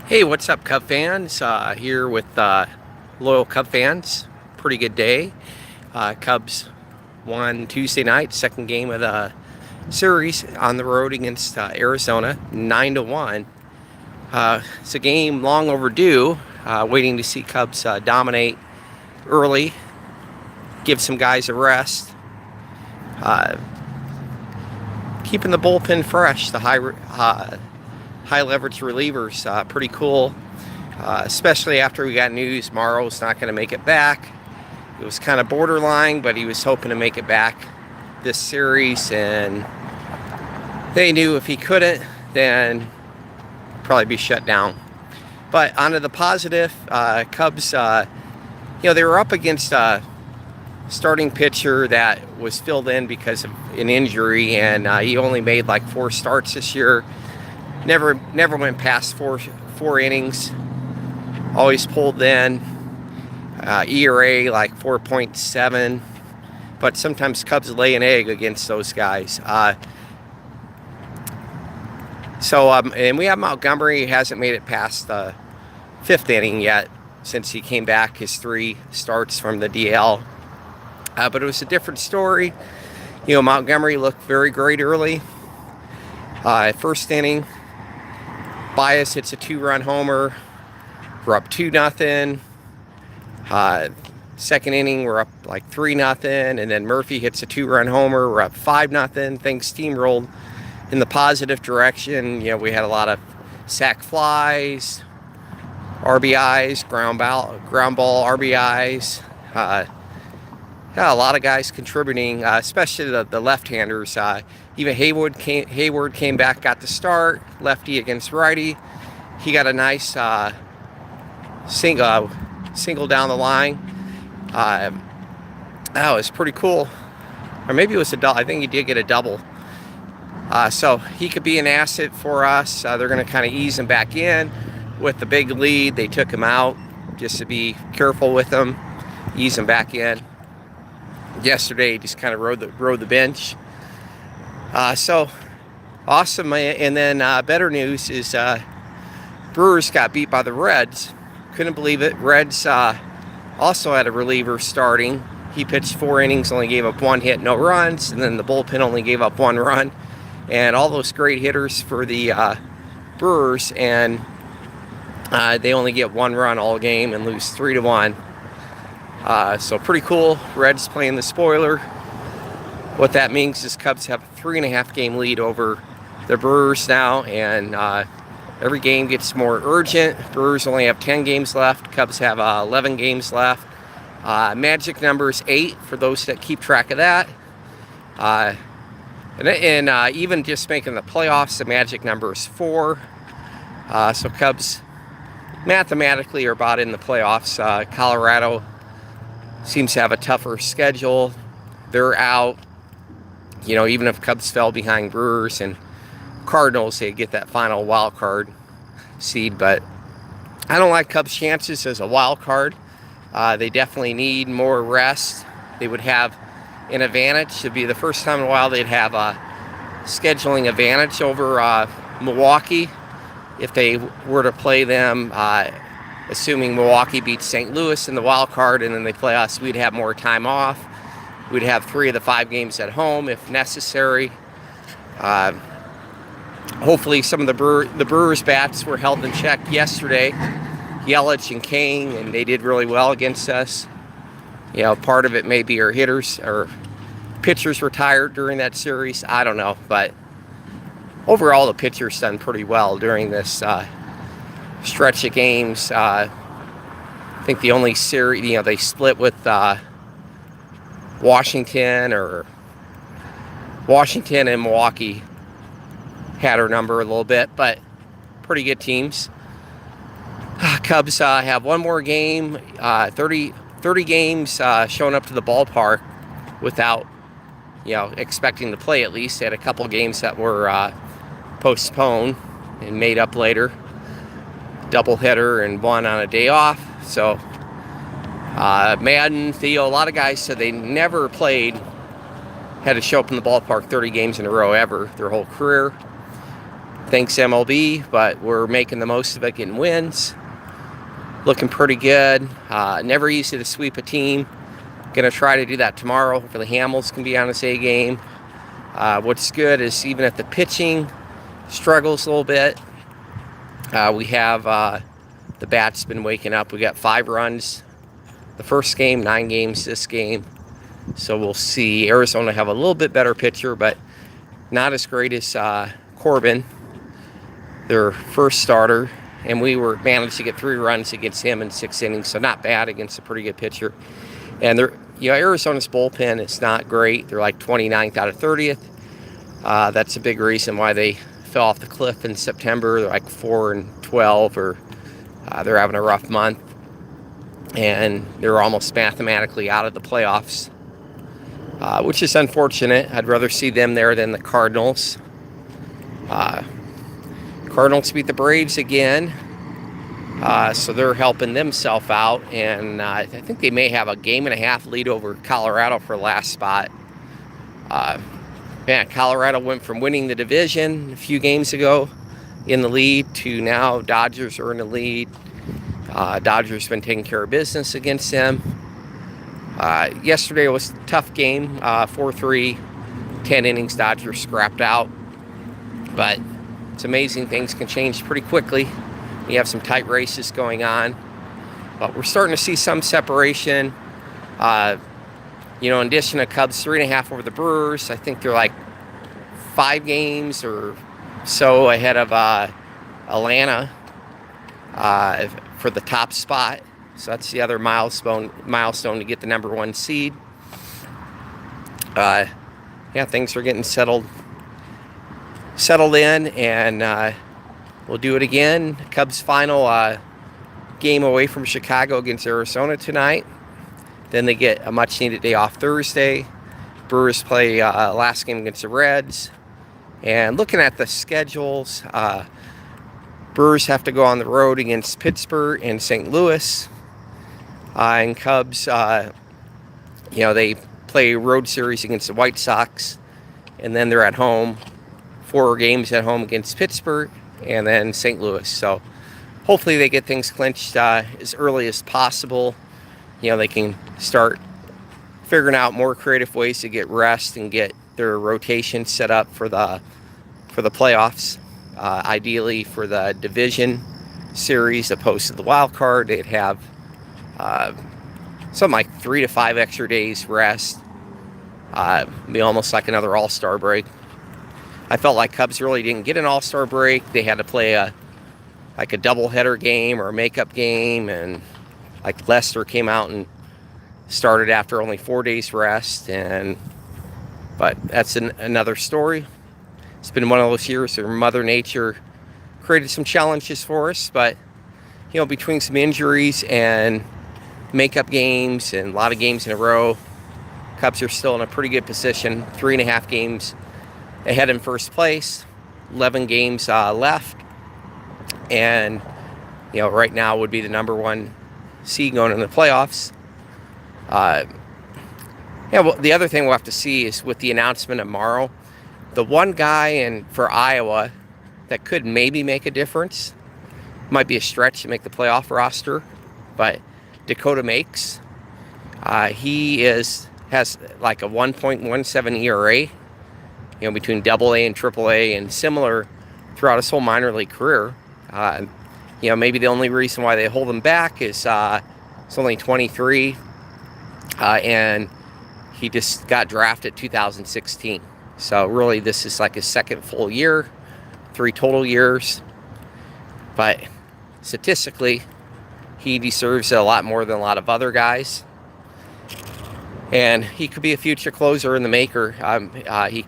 Hey, what's up, Cub fans? Here with loyal Cub fans. Pretty good day. Cubs won Tuesday night, second game of the series on the road against Arizona, 9-1. It's a game long overdue. Waiting to see Cubs dominate early, give some guys a rest, uh, keeping the bullpen fresh. The high leverage relievers, pretty cool. Especially after we got news Morrow's not going to make it back. It was kind of borderline, but he was hoping to make it back this series, and they knew if he couldn't, then probably be shut down. But onto the positive, Cubs, they were up against a starting pitcher that was filled in because of an injury, and he only made like 4 starts this year. Never went past four innings. Always pulled in. ERA like 4.7. But sometimes Cubs lay an egg against those guys. And we have Montgomery. He hasn't made it past the 5th inning yet since he came back, his 3 starts from the DL. But it was a different story. Montgomery looked very great early. First inning, Bias hits a 2-run homer. We're up 2-0. Second inning, we're up like 3-0, and then Murphy hits a 2-run homer. We're up 5-0. Things steamrolled in the positive direction. We had a lot of sac flies, RBIs, ground ball RBIs. A lot of guys contributing, especially the left-handers. Even Hayward came back, got the start. Lefty against righty. He got a nice single down the line. That was pretty cool. Or maybe it was a double. I think he did get a double. So he could be an asset for us. They're going to kind of ease him back in with the big lead. They took him out just to be careful with him, ease him back in. Yesterday, he just kind of rode the bench. So awesome. And then better news is Brewers got beat by the Reds. Couldn't believe it. Reds also had a reliever starting. He pitched 4 innings, only gave up 1 hit, no runs, and then the bullpen only gave up 1 run. And all those great hitters for the Brewers, and they only get 1 run all game and lose 3-1. So pretty cool. Reds playing the spoiler. What that means is Cubs have a 3.5 game lead over the Brewers now, and every game gets more urgent. Brewers only have 10 games left. Cubs have 11 games left. Magic number is 8 for those that keep track of that. And even just making the playoffs, the magic number is 4. So Cubs mathematically are about in the playoffs. Colorado seems to have a tougher schedule. They're out. Even if Cubs fell behind Brewers and Cardinals, they get that final wild card seed. But I don't like Cubs' chances as a wild card. They definitely need more rest. They would have an advantage. It'd be the first time in a while they'd have a scheduling advantage over Milwaukee if they were to play them. Assuming Milwaukee beats St. Louis in the wild card and then they play us, we'd have more time off. We'd have 3 of the 5 games at home if necessary. Hopefully some of the Brewers' bats were held in check yesterday. Yelich and Kane, and they did really well against us. Part of it may be our hitters or pitchers retired during that series. I don't know, but overall the pitchers done pretty well during this stretch of games. I think the only series, they split with Washington and Milwaukee had our number a little bit, but pretty good teams. Cubs have 1 more game, 30 games showing up to the ballpark without, expecting to play at least. They had a couple games that were postponed and made up later. Doubleheader and 1 on a day off. So Madden, Theo, a lot of guys said they never had to show up in the ballpark 30 games in a row ever, their whole career. thanks MLB, but we're making the most of it, getting wins. Looking pretty good. Never easy to sweep a team. Going to try to do that tomorrow. Hopefully Hamels can be on his A game. What's good is even if the pitching struggles a little bit, we have the bat's been waking up. We got 5 runs the first game, 9 games this game. So we'll see. Arizona have a little bit better pitcher, but not as great as Corbin, their first starter. And we managed to get 3 runs against him in 6 innings, so not bad against a pretty good pitcher. And Arizona's bullpen is not great. They're like 29th out of 30th. That's a big reason why they fell off the cliff in September. They're like 4-12, or they're having a rough month, and they're almost mathematically out of the playoffs, which is unfortunate. I'd rather see them there than the Cardinals. Cardinals beat the Braves again, so they're helping themselves out, and I think they may have a 1.5 lead over Colorado for last spot. Colorado went from winning the division a few games ago in the lead to now Dodgers are in the lead. Dodgers been taking care of business against them. Yesterday was a tough game, 4-3, 10 innings, Dodgers scrapped out, but it's amazing, things can change pretty quickly. You have some tight races going on, but we're starting to see some separation. In addition to Cubs 3.5 over the Brewers, I think they're like 5 games or so ahead of Atlanta for the top spot. So that's the other milestone to get the number 1 seed. Things are getting settled in, and we'll do it again. Cubs final game away from Chicago against Arizona tonight. Then they get a much-needed day off Thursday. Brewers play last game against the Reds. And looking at the schedules, Brewers have to go on the road against Pittsburgh and St. Louis. And Cubs, they play a road series against the White Sox. And then they're at home. 4 games at home against Pittsburgh and then St. Louis. So hopefully they get things clinched as early as possible. They can start figuring out more creative ways to get rest and get their rotation set up for the playoffs. Ideally for the division series opposed to the wild card, they'd have something like 3 to 5 extra days rest. Be almost like another all-star break. I felt like Cubs really didn't get an all-star break. They had to play a doubleheader game or a makeup game, and like Lester came out and started after only 4 days rest. But that's another story. It's been one of those years where Mother Nature created some challenges for us, but between some injuries and makeup games and a lot of games in a row, Cubs are still in a pretty good position. 3.5 games ahead in first place, 11 games left, and right now would be the number 1 seed going in the playoffs. The other thing we'll have to see is with the announcement tomorrow, the one guy for Iowa that could maybe make a difference, might be a stretch to make the playoff roster, but Dakota Makes, he has like a 1.17 ERA, between AA and AAA, and similar throughout his whole minor league career. Maybe the only reason why they hold him back is it's only 23, and he just got drafted 2016. So really, this is like his 2nd full year, 3 total years. But statistically, he deserves a lot more than a lot of other guys. And he could be a future closer in the maker. He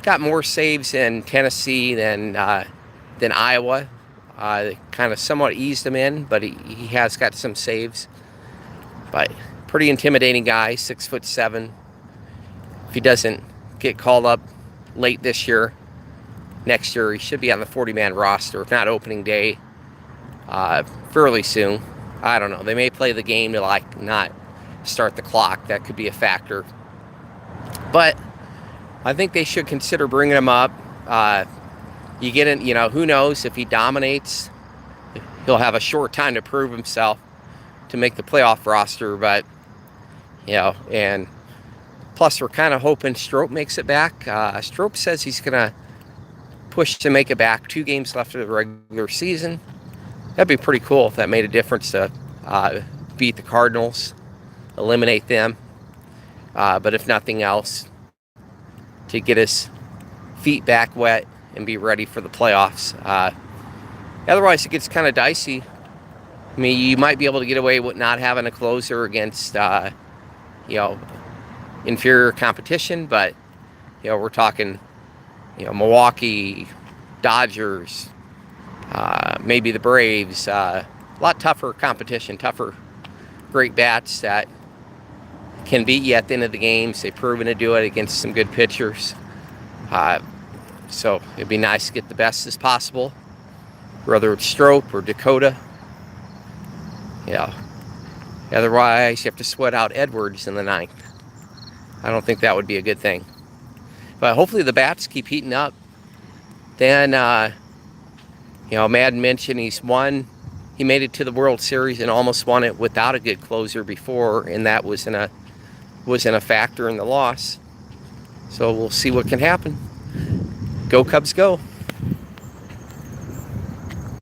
got more saves in Tennessee than Iowa. Kind of somewhat eased him in, but he has got some saves. But pretty intimidating guy, 6'7". If he doesn't get called up late this year, next year he should be on the 40-man roster, if not opening day, fairly soon. I don't know. They may play the game to not start the clock. That could be a factor. But I think they should consider bringing him up. you get in, who knows if he dominates, he'll have a short time to prove himself to make the playoff roster. But, and plus we're kind of hoping Strop makes it back. Strop says he's going to push to make it back. 2 games left of the regular season. That'd be pretty cool if that made a difference to beat the Cardinals, eliminate them. But if nothing else, to get his feet back wet and be ready for the playoffs. Otherwise, it gets kind of dicey. I mean, you might be able to get away with not having a closer against, inferior competition, but, we're talking, Milwaukee, Dodgers, maybe the Braves. A lot tougher competition, tougher great bats that can beat you at the end of the games. They've proven to do it against some good pitchers. So it'd be nice to get the best as possible, whether it's Strop or Dakota. Otherwise, you have to sweat out Edwards in the 9th. I don't think that would be a good thing. But hopefully the bats keep heating up. Then, Madden mentioned he made it to the World Series and almost won it without a good closer before, and that wasn't a factor in the loss. So we'll see what can happen. Go Cubs, go.